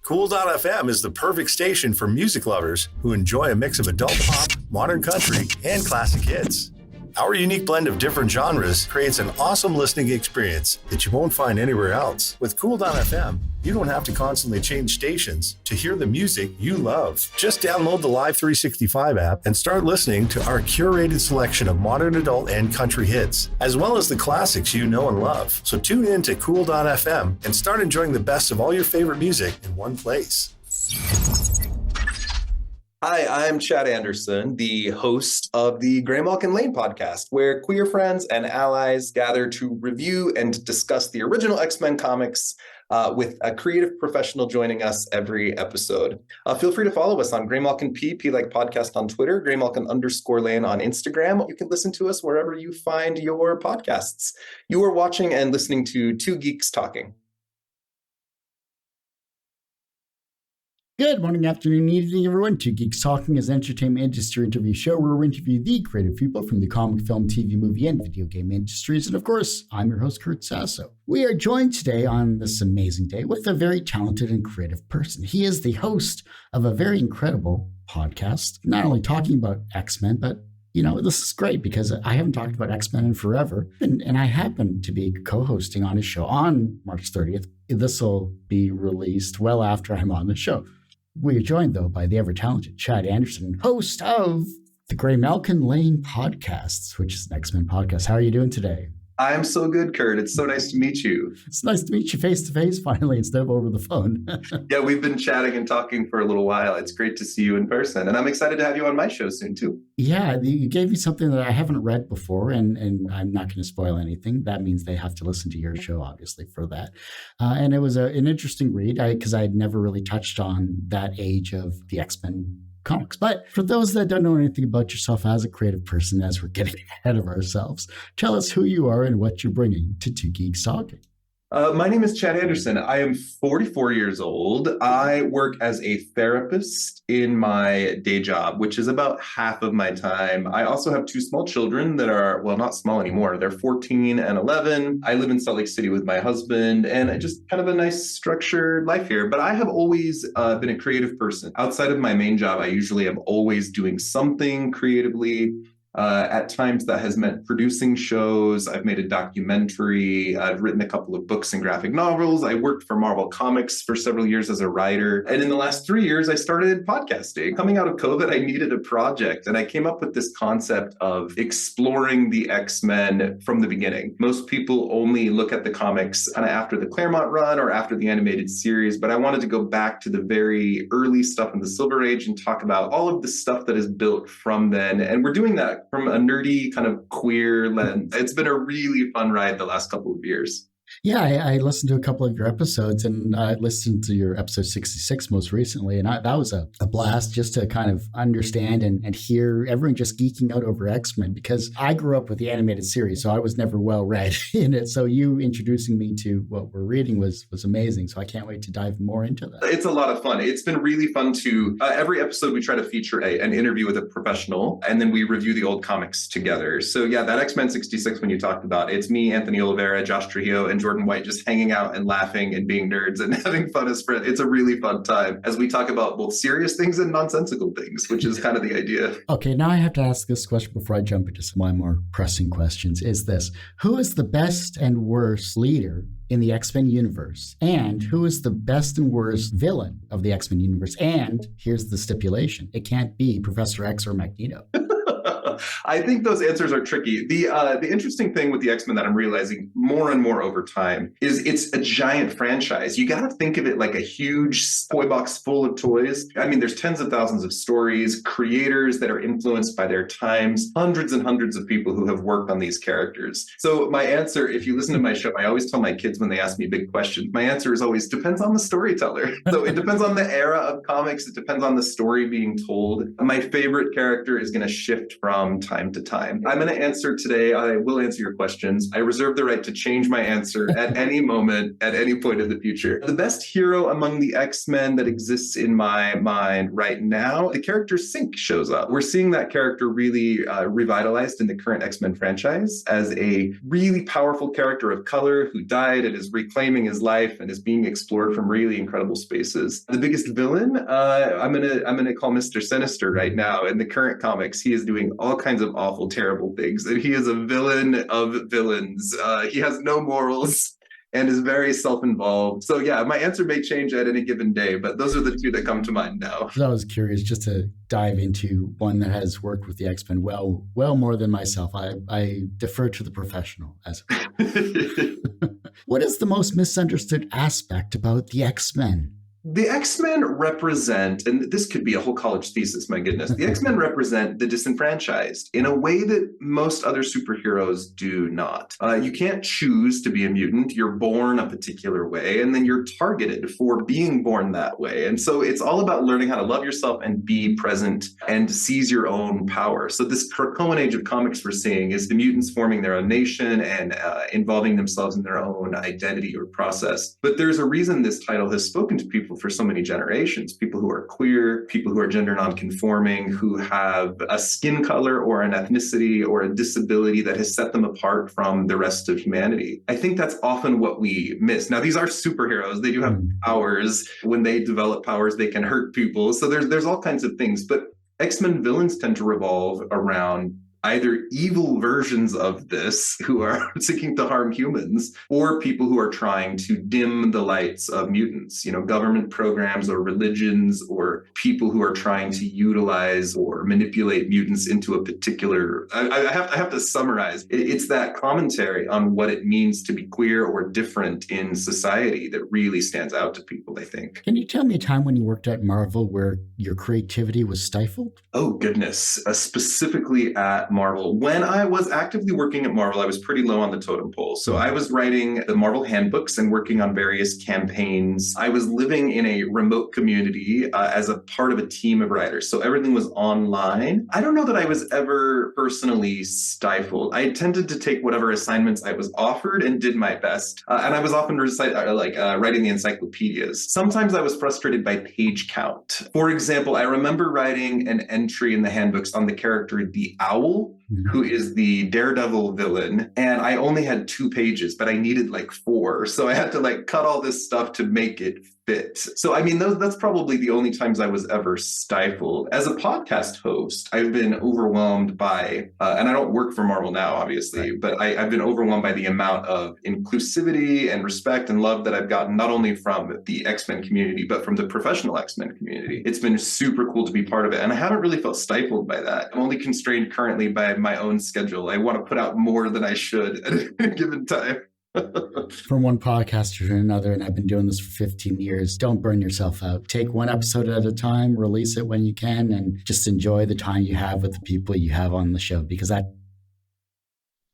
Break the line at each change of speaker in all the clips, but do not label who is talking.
Cool.fm is the perfect station for music lovers who enjoy a mix of adult pop, modern country, and classic hits. Our unique blend of different genres creates an awesome listening experience that you won't find anywhere else. With Cool.fm, you don't have to constantly change stations to hear the music you love. Just download the Live 365 app and start listening to our curated selection of modern adult and country hits, as well as the classics you know and love. So tune in to Cool.fm and start enjoying the best of all your favorite music in one place.
Hi, I'm Chad Anderson, the host of the Graymalkin Lane podcast, where queer friends and allies gather to review and discuss the original X-Men comics with a creative professional joining us every episode. Feel free to follow us on Graymalkin P like podcast on Twitter, Graymalkin_Lane on Instagram. You can listen to us wherever you find your podcasts. You are watching and listening to Two Geeks Talking.
Good morning, afternoon, evening, everyone. Two Geeks Talking is an entertainment industry interview show where we interview the creative people from the comic, film, TV, movie, and video game industries. And of course, I'm your host, Kurt Sasso. We are joined today on this amazing day with a very talented and creative person. He is the host of a very incredible podcast, not only talking about X-Men, but this is great because I haven't talked about X-Men in forever. And I happen to be co-hosting on his show on March 30th. This will be released well after I'm on the show. We are joined, though, by the ever-talented Chad Anderson, host of the Graymalkin Lane podcasts, which is an X-Men podcast. How are you doing today?
I'm so good, Kurt. It's so nice to meet you.
It's nice to meet you face-to-face, finally, instead of over the phone.
Yeah, we've been chatting and talking for a little while. It's great to see you in person. And I'm excited to have you on my show soon, too.
Yeah, you gave me something that I haven't read before, and I'm not going to spoil anything. That means they have to listen to your show, obviously, for that. And it was an interesting read because I had never really touched on that age of the X-Men comics. But for those that don't know anything about yourself as a creative person, as we're getting ahead of ourselves, tell us who you are and what you're bringing to Two Geeks Talking.
My name is Chad Anderson. I am 44 years old. I work as a therapist in my day job, which is about half of my time. I also have two small children that are, well, not small anymore. They're 14 and 11. I live in Salt Lake City with my husband, and just kind of a nice structured life here. But I have always been a creative person. Outside of my main job, I usually am always doing something creatively. At times that has meant producing shows. I've made a documentary. I've written a couple of books and graphic novels. I worked for Marvel Comics for several years as a writer. And in the last 3 years, I started podcasting. Coming out of COVID, I needed a project. And I came up with this concept of exploring the X-Men from the beginning. Most people only look at the comics kind of after the Claremont run or after the animated series. But I wanted to go back to the very early stuff in the Silver Age and talk about all of the stuff that is built from then. And we're doing that from a nerdy kind of queer lens. It's been a really fun ride the last couple of years.
Yeah, I listened to a couple of your episodes, and I listened to your episode 66 most recently, and that was a blast just to kind of understand and hear everyone just geeking out over X-Men, because I grew up with the animated series, so I was never well read in it. So you introducing me to what we're reading was amazing. So I can't wait to dive more into that.
It's a lot of fun. It's been really fun to, every episode we try to feature an interview with a professional, and then we review the old comics together. So yeah, that X-Men 66 when you talked about, it's me, Anthony Oliveira, Josh Trujillo, and Jordan White just hanging out and laughing and being nerds and having fun as friends. It's a really fun time as we talk about both serious things and nonsensical things, which is kind of the idea.
Okay, now I have to ask this question before I jump into some of my more pressing questions. Is this, who is the best and worst leader in the X-Men universe? And who is the best and worst villain of the X-Men universe? And here's the stipulation. It can't be Professor X or Magneto.
I think those answers are tricky. The interesting thing with the X-Men that I'm realizing more and more over time is it's a giant franchise. You got to think of it like a huge toy box full of toys. I mean, there's tens of thousands of stories, creators that are influenced by their times, hundreds and hundreds of people who have worked on these characters. So my answer, if you listen to my show, I always tell my kids when they ask me big questions, my answer is always depends on the storyteller. So it depends on the era of comics. It depends on the story being told. My favorite character is going to shift from from time to time. I'm going to answer today. I will answer your questions. I reserve the right to change my answer at any moment, at any point in the future. The best hero among the X-Men that exists in my mind right now, the character Sync shows up. We're seeing that character really revitalized in the current X-Men franchise as a really powerful character of color who died and is reclaiming his life and is being explored from really incredible spaces. The biggest villain, I'm gonna call Mr. Sinister right now. In the current comics, he is doing all kinds of awful, terrible things, and he is a villain of villains. He has no morals and is very self-involved. So yeah, my answer may change at any given day, but those are the two that come to mind now.
I was curious just to dive into one that has worked with the X-Men well more than myself. I defer to the professional. What is the most misunderstood aspect about the X-Men?
The X-Men represent, and this could be a whole college thesis, my goodness. The X-Men represent the disenfranchised in a way that most other superheroes do not. You can't choose to be a mutant. You're born a particular way, and then you're targeted for being born that way. And so it's all about learning how to love yourself and be present and seize your own power. So this Krakoan age of comics we're seeing is the mutants forming their own nation and involving themselves in their own identity or process. But there's a reason this title has spoken to people for so many generations, people who are queer, people who are gender nonconforming, who have a skin color or an ethnicity or a disability that has set them apart from the rest of humanity. I think that's often what we miss. Now, these are superheroes. They do have powers. When they develop powers, they can hurt people. So there's all kinds of things. But X-Men villains tend to revolve around either evil versions of this who are seeking to harm humans, or people who are trying to dim the lights of mutants, government programs or religions, or people who are trying to utilize or manipulate mutants into a particular, I have to summarize. It's that commentary on what it means to be queer or different in society that really stands out to people, I think.
Can you tell me a time when you worked at Marvel where your creativity was stifled?
Oh, goodness. Specifically at Marvel. When I was actively working at Marvel, I was pretty low on the totem pole. So I was writing the Marvel handbooks and working on various campaigns. I was living in a remote community as a part of a team of writers. So everything was online. I don't know that I was ever personally stifled. I tended to take whatever assignments I was offered and did my best. And I was often writing the encyclopedias. Sometimes I was frustrated by page count. For example, I remember writing an entry in the handbooks on the character the Owl, who is the Daredevil villain. And I only had 2 pages, but I needed 4. So I had to cut all this stuff to make it fit. So, that's probably the only times I was ever stifled. As a podcast host, I've been overwhelmed by, and I don't work for Marvel now, obviously, but I've been overwhelmed by the amount of inclusivity and respect and love that I've gotten, not only from the X-Men community, but from the professional X-Men community. It's been super cool to be part of it. And I haven't really felt stifled by that. I'm only constrained currently by my own schedule. I want to put out more than I should at a given time.
From one podcaster to another, and I've been doing this for 15 years. Don't burn yourself out. Take one episode at a time, release it when you can, and just enjoy the time you have with the people you have on the show, because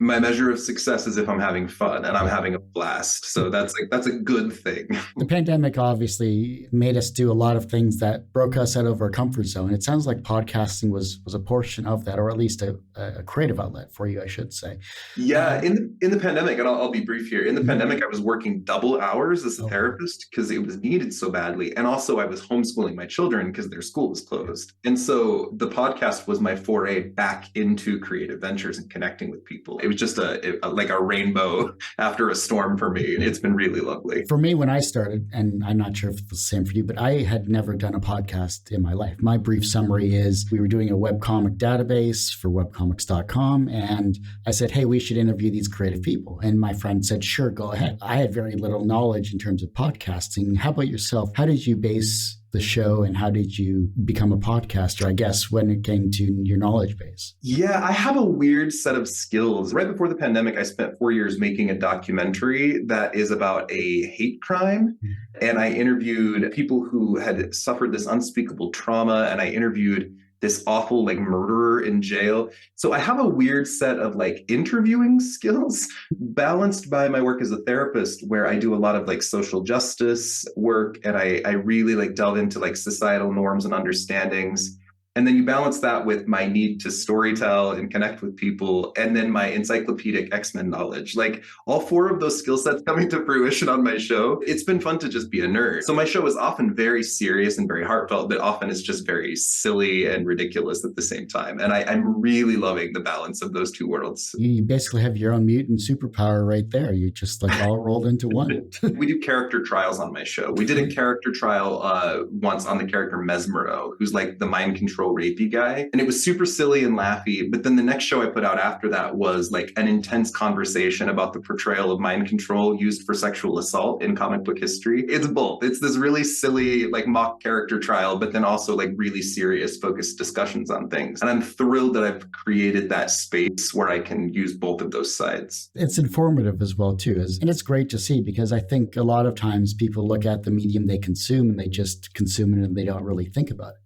my measure of success is if I'm having fun and I'm having a blast. So that's a good thing.
The pandemic obviously made us do a lot of things that broke us out of our comfort zone. It sounds like podcasting was a portion of that, or at least a creative outlet for you, I should say.
Yeah, in the pandemic, and I'll be brief here. In the pandemic, I was working double hours as a therapist because it was needed so badly. And also I was homeschooling my children because their school was closed. And so the podcast was my foray back into creative ventures and connecting with people. It was just like a rainbow after a storm for me. It's been really lovely.
For me, when I started, and I'm not sure if it's the same for you, but I had never done a podcast in my life. My brief summary is we were doing a webcomic database for webcomics.com. And I said, hey, we should interview these creative people. And my friend said, sure, go ahead. I had very little knowledge in terms of podcasting. How about yourself? How did you base the show, and how did you become a podcaster, I guess, when it came to your knowledge base?
Yeah, I have a weird set of skills. Right before the pandemic, I spent 4 years making a documentary that is about a hate crime. And I interviewed people who had suffered this unspeakable trauma, and I interviewed this awful murderer in jail. So I have a weird set of interviewing skills balanced by my work as a therapist, where I do a lot of social justice work, and I really delve into societal norms and understandings. And then you balance that with my need to storytell and connect with people, and then my encyclopedic X-Men knowledge. Like all four of those skill sets coming to fruition on my show, it's been fun to just be a nerd. So my show is often very serious and very heartfelt, but often it's just very silly and ridiculous at the same time. And I'm really loving the balance of those two worlds.
You basically have your own mutant superpower right there. You just like all rolled into one.
We do character trials on my show. We did a character trial once on the character Mesmero, who's like the mind control rapey guy. And it was super silly and laughy. But then the next show I put out after that was like an intense conversation about the portrayal of mind control used for sexual assault in comic book history. It's both. It's this really silly, like mock character trial, but then also like really serious, focused discussions on things. And I'm thrilled that I've created that space where I can use both of those sides.
It's informative as well, too. And it's great to see, because I think a lot of times people look at the medium they consume and they just consume it and they don't really think about it.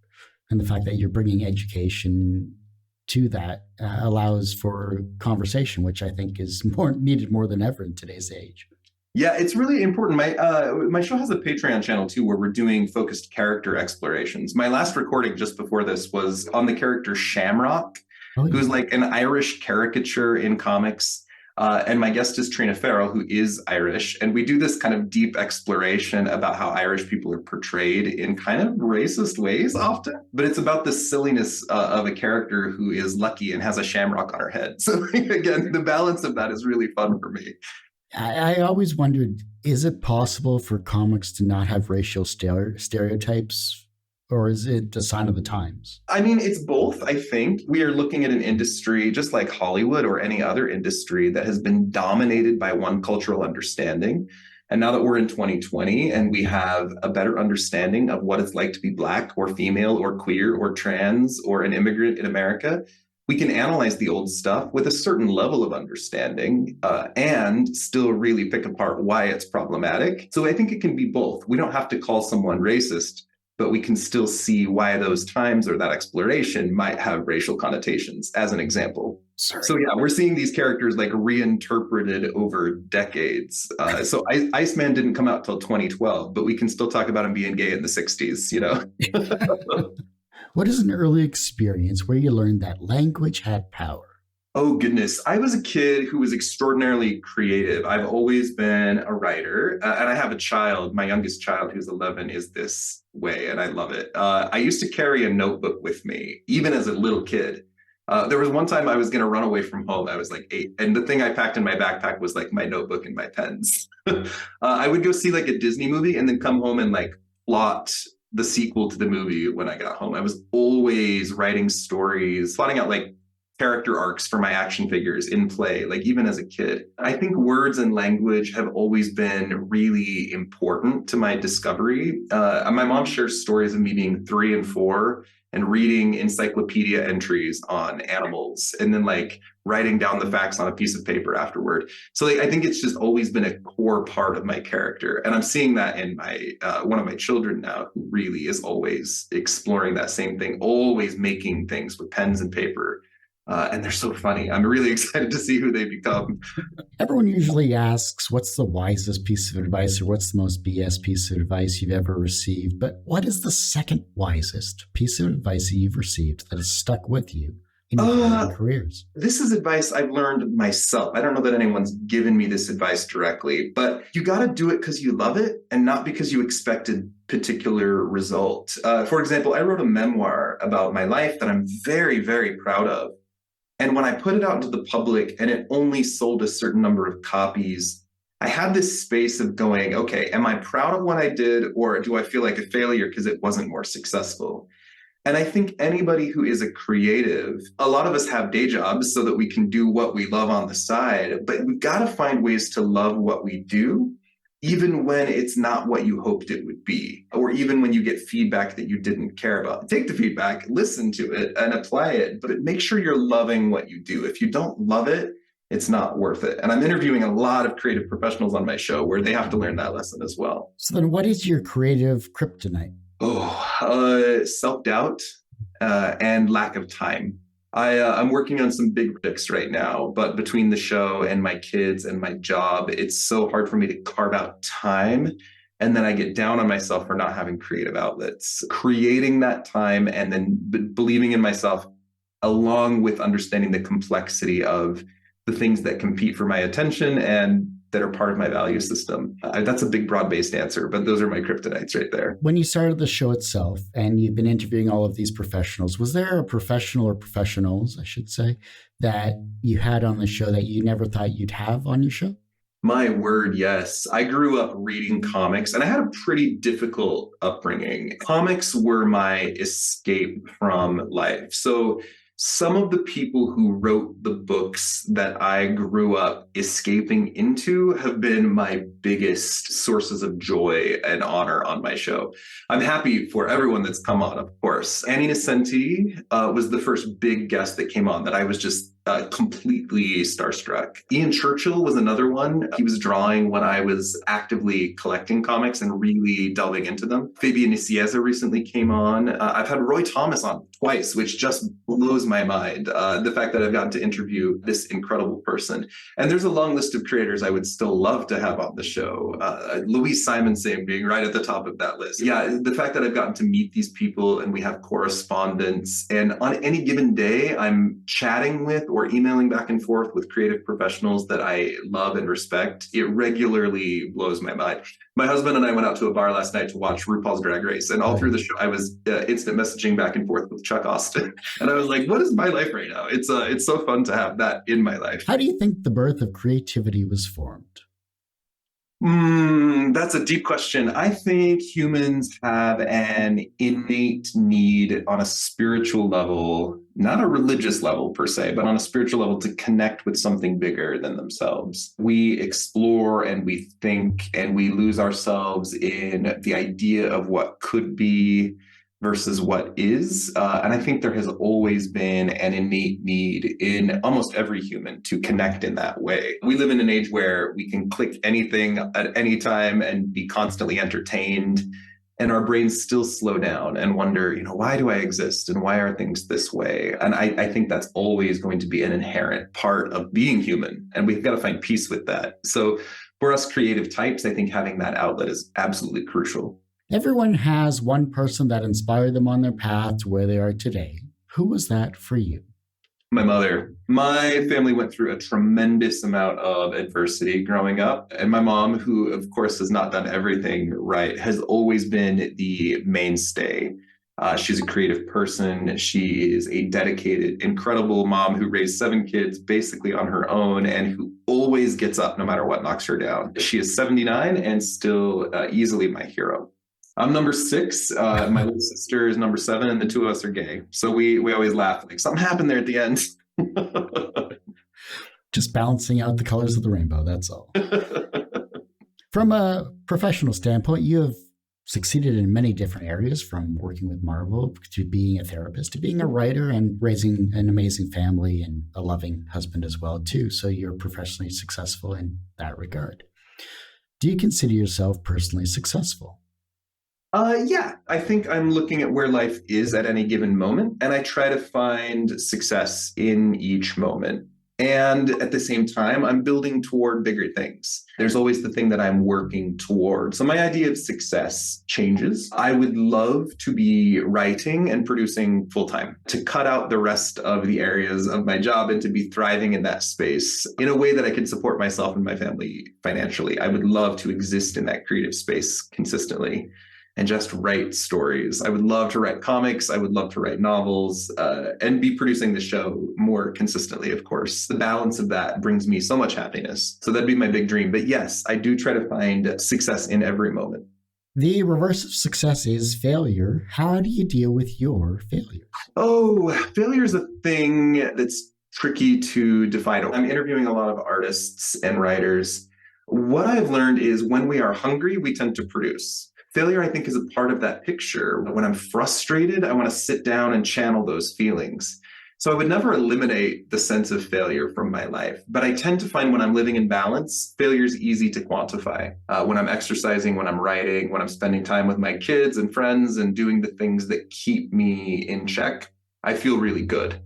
And the fact that you're bringing education to that allows for conversation, which I think is needed more than ever in today's age.
Yeah, it's really important. My show has a Patreon channel too, where we're doing focused character explorations. My last recording just before this was on the character Shamrock, who's like an Irish caricature in comics. And my guest is Trina Farrell, who is Irish. And we do this kind of deep exploration about how Irish people are portrayed in kind of racist ways often. But it's about the silliness of a character who is lucky and has a shamrock on her head. So again, the balance of that is really fun for me.
I always wondered, is it possible for comics to not have racial stereotypes? Or is it a sign of the times?
I mean, it's both, I think. We are looking at an industry, just like Hollywood or any other industry, that has been dominated by one cultural understanding. And now that we're in 2020 and we have a better understanding of what it's like to be Black or female or queer or trans or an immigrant in America, we can analyze the old stuff with a certain level of understanding and still really pick apart why it's problematic. So I think it can be both. We don't have to call someone racist, but we can still see why those times or that exploration might have racial connotations, as an example.
Sorry.
So yeah, we're seeing these characters like reinterpreted over decades. So Iceman didn't come out till 2012, but we can still talk about him being gay in the 60s, you know?
What is an early experience where you learned that language had power?
Oh, goodness. I was a kid who was extraordinarily creative. I've always been a writer, and I have a child. My youngest child, who's 11, is this way, and I love it. I used to carry a notebook with me, even as a little kid. There was one time I was going to run away from home. I was like 8, and the thing I packed in my backpack was like my notebook and my pens. I would go see like a Disney movie and then come home and like plot the sequel to the movie when I got home. I was always writing stories, plotting out like character arcs for my action figures in play, like even as a kid. I think words and language have always been really important to my discovery. My mom shares stories of me being 3 and 4 and reading encyclopedia entries on animals and then like writing down the facts on a piece of paper afterward. So like, I think it's just always been a core part of my character. And I'm seeing that in my one of my children now, who really is always exploring that same thing, always making things with pens and paper. And they're so funny. I'm really excited to see who they become.
Everyone usually asks, what's the wisest piece of advice or what's the most BS piece of advice you've ever received? But what is the second wisest piece of advice that you've received that has stuck with you in your careers?
This is advice I've learned myself. I don't know that anyone's given me this advice directly, but you got to do it because you love it and not because you expected particular result. For example, I wrote a memoir about my life that I'm very, very proud of. And when I put it out into the public and it only sold a certain number of copies, I had this space of going, okay, am I proud of what I did, or do I feel like a failure because it wasn't more successful? And I think anybody who is a creative, a lot of us have day jobs so that we can do what we love on the side, but we've got to find ways to love what we do, even when it's not what you hoped it would be, or even when you get feedback that you didn't care about. Take the feedback, listen to it, and apply it, but make sure you're loving what you do. If you don't love it, it's not worth it. And I'm interviewing a lot of creative professionals on my show where they have to learn that lesson as well.
So then what is your creative kryptonite?
Self-doubt and lack of time. I'm working on some big projects right now, but between the show and my kids and my job, it's so hard for me to carve out time And then I get down on myself for not having creative outlets. Creating that time and then believing in myself, along with understanding the complexity of the things that compete for my attention and that are part of my value system. That's a big, broad-based answer, but those are my kryptonites right there.
When you started the show itself and you've been interviewing all of these professionals, was there a professional or professionals, I should say, that you had on the show that you never thought you'd have on your show?
My word, yes. I grew up reading comics and I had a pretty difficult upbringing. Comics were my escape from life. So some of the people who wrote the books that I grew up escaping into have been my biggest sources of joy and honor on my show. I'm happy for everyone that's come on, of course. Annie Nesenti was the first big guest that came on that I was just completely starstruck. Ian Churchill was another one. He was drawing when I was actively collecting comics and really delving into them. Fabian Nicieza recently came on. I've had Roy Thomas on twice, which just blows my mind. The fact that I've gotten to interview this incredible person. And there's a long list of creators I would still love to have on the show. Louise Simonson being right at the top of that list. Yeah, the fact that I've gotten to meet these people and we have correspondence, and on any given day, I'm chatting with or emailing back and forth with creative professionals that I love and respect. It regularly blows my mind. My husband and I went out to a bar last night to watch RuPaul's Drag Race, and all through the show, I was instant messaging back and forth with Chuck Austin. And I was like, what is my life right now? It's so fun to have that in my life.
How do you think the birth of creativity was formed?
That's a deep question. I think humans have an innate need on a spiritual level, not a religious level per se, but on a spiritual level to connect with something bigger than themselves. We explore and we think and we lose ourselves in the idea of what could be versus what is. And I think there has always been an innate need in almost every human to connect in that way. We live in an age where we can click anything at any time and be constantly entertained. And our brains still slow down and wonder, why do I exist? And why are things this way? And I think that's always going to be an inherent part of being human. And we've got to find peace with that. So for us creative types, I think having that outlet is absolutely crucial.
Everyone has one person that inspired them on their path to where they are today. Who was that for you?
My mother. My family went through a tremendous amount of adversity growing up. And my mom, who of course has not done everything right, has always been the mainstay. She's a creative person. She is a dedicated, incredible mom who raised 7 kids basically on her own and who always gets up no matter what knocks her down. She is 79 and still easily my hero. I'm number 6. My little sister is number 7, and the 2 of us are gay. So we always laugh like something happened there at the end.
Just balancing out the colors of the rainbow, that's all. From a professional standpoint, you have succeeded in many different areas, from working with Marvel to being a therapist to being a writer and raising an amazing family and a loving husband as well, too. So you're professionally successful in that regard. Do you consider yourself personally successful?
Yeah, I think I'm looking at where life is at any given moment, and I try to find success in each moment. And at the same time, I'm building toward bigger things. There's always the thing that I'm working toward. So my idea of success changes. I would love to be writing and producing full time, to cut out the rest of the areas of my job and to be thriving in that space in a way that I can support myself and my family financially. I would love to exist in that creative space consistently and just write stories. I would love to write comics. I would love to write novels and be producing the show more consistently, of course. The balance of that brings me so much happiness. So that'd be my big dream. But yes, I do try to find success in every moment.
The reverse of success is failure. How do you deal with your failures?
Oh, failure is a thing that's tricky to define. I'm interviewing a lot of artists and writers. What I've learned is when we are hungry, we tend to produce. Failure, I think, is a part of that picture. When I'm frustrated, I want to sit down and channel those feelings. So I would never eliminate the sense of failure from my life. But I tend to find when I'm living in balance, failure is easy to quantify. When I'm exercising, when I'm writing, when I'm spending time with my kids and friends and doing the things that keep me in check, I feel really good.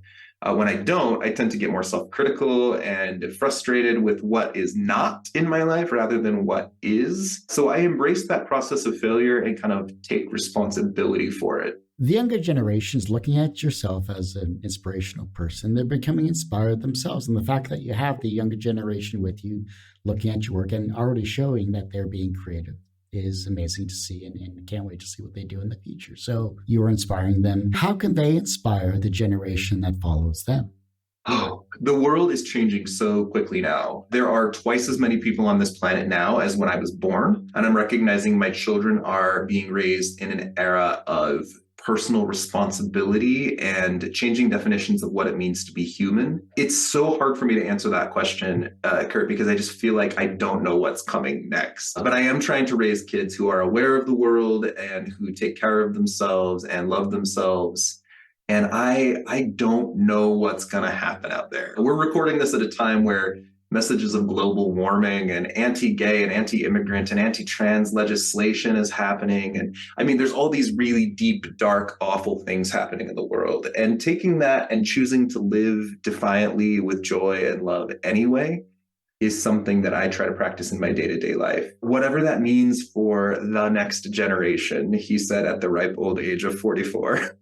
When I don't, I tend to get more self-critical and frustrated with what is not in my life rather than what is. So I embrace that process of failure and kind of take responsibility for it.
The younger generation is looking at yourself as an inspirational person. They're becoming inspired themselves. And the fact that you have the younger generation with you looking at your work and already showing that they're being creative is amazing to see, and can't wait to see what they do in the future. So you are inspiring them. How can they inspire the generation that follows them?
Oh, the world is changing so quickly now. There are twice as many people on this planet now as when I was born. And I'm recognizing my children are being raised in an era of personal responsibility and changing definitions of what it means to be human. It's so hard for me to answer that question, Kurt, because I just feel like I don't know what's coming next. But I am trying to raise kids who are aware of the world and who take care of themselves and love themselves. And I don't know what's going to happen out there. We're recording this at a time where messages of global warming and anti-gay and anti-immigrant and anti-trans legislation is happening. And I mean, there's all these really deep, dark, awful things happening in the world. And taking that and choosing to live defiantly with joy and love anyway is something that I try to practice in my day-to-day life. Whatever that means for the next generation, he said at the ripe old age of 44.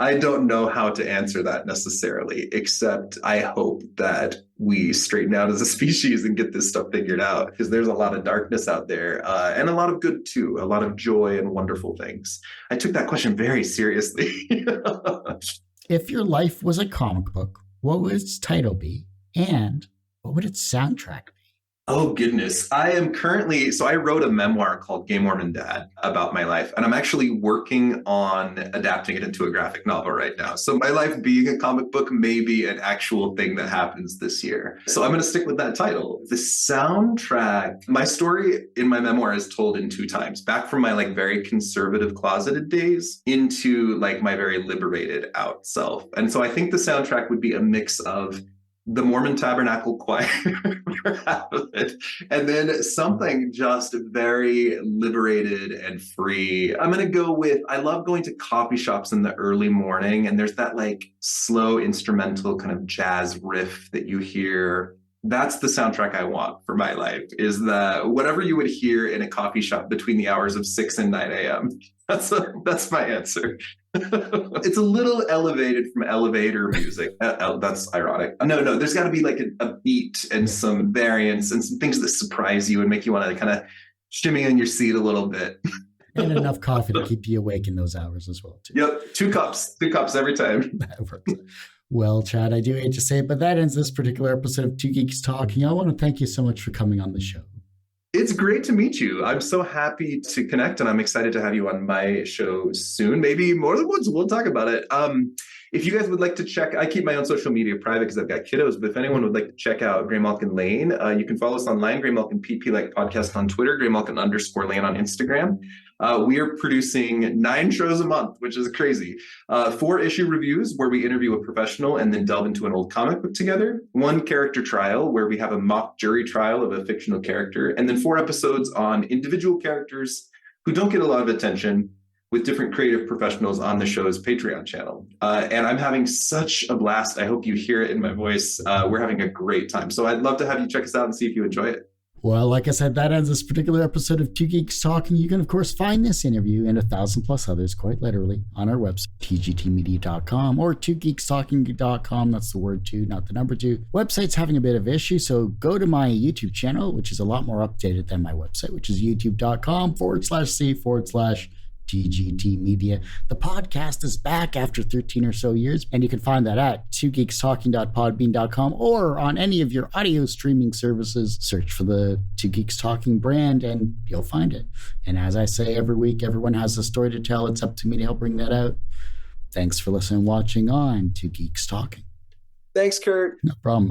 I don't know how to answer that necessarily, except I hope that we straighten out as a species and get this stuff figured out, because there's a lot of darkness out there and a lot of good too, a lot of joy and wonderful things. I took that question very seriously.
If your life was a comic book, what would its title be? And what would its soundtrack be?
Oh, goodness. I wrote a memoir called Gay Mormon Dad about my life, and I'm actually working on adapting it into a graphic novel right now. So my life being a comic book may be an actual thing that happens this year. So I'm going to stick with that title. The soundtrack, my story in my memoir is told in 2 times, back from my very conservative closeted days into my very liberated out self. And so I think the soundtrack would be a mix of the Mormon Tabernacle Choir for half of it, and then something just very liberated and free. I'm going to go with, I love going to coffee shops in the early morning, and there's that slow instrumental kind of jazz riff that you hear. That's the soundtrack I want for my life, is that whatever you would hear in a coffee shop between the hours of 6 and 9 a.m. That's my answer. It's a little elevated from elevator music. That's ironic. No, there's got to be a beat and some variance and some things that surprise you and make you want to kind of shimmy in your seat a little bit.
And enough coffee to keep you awake in those hours as well, too.
Yep, 2 cups every time.
That works. Well, Chad, I do hate to say it, but that ends this particular episode of Two Geeks Talking. I want to thank you so much for coming on the show.
It's great to meet you. I'm so happy to connect, and I'm excited to have you on my show soon. Maybe more than once. We'll talk about it. If you guys would like to check, I keep my own social media private because I've got kiddos, but if anyone would like to check out Graymalkin Lane, you can follow us online, Graymalkin PP like podcast on Twitter, Graymalkin_Lane on Instagram. We are producing 9 shows a month, which is crazy. 4 issue reviews where we interview a professional and then delve into an old comic book together. 1 character trial where we have a mock jury trial of a fictional character. And then 4 episodes on individual characters who don't get a lot of attention, with different creative professionals on the show's Patreon channel. And I'm having such a blast. I hope you hear it in my voice. We're having a great time. So I'd love to have you check us out and see if you enjoy it.
Well, like I said, that ends this particular episode of Two Geeks Talking. You can, of course, find this interview and 1,000+ others, quite literally, on our website, tgtmedia.com or twogeekstalking.com. That's the word 2, not the number 2. Website's having a bit of issue, so go to my YouTube channel, which is a lot more updated than my website, which is youtube.com/c/ TGT Media. The podcast is back after 13 or so years, and you can find that at twogeekstalking.podbean.com or on any of your audio streaming services. Search for the Two Geeks Talking brand and you'll find it. And as I say every week, everyone has a story to tell. It's up to me to help bring that out. Thanks for listening and watching on Two Geeks Talking.
Thanks, Kurt.
No problem.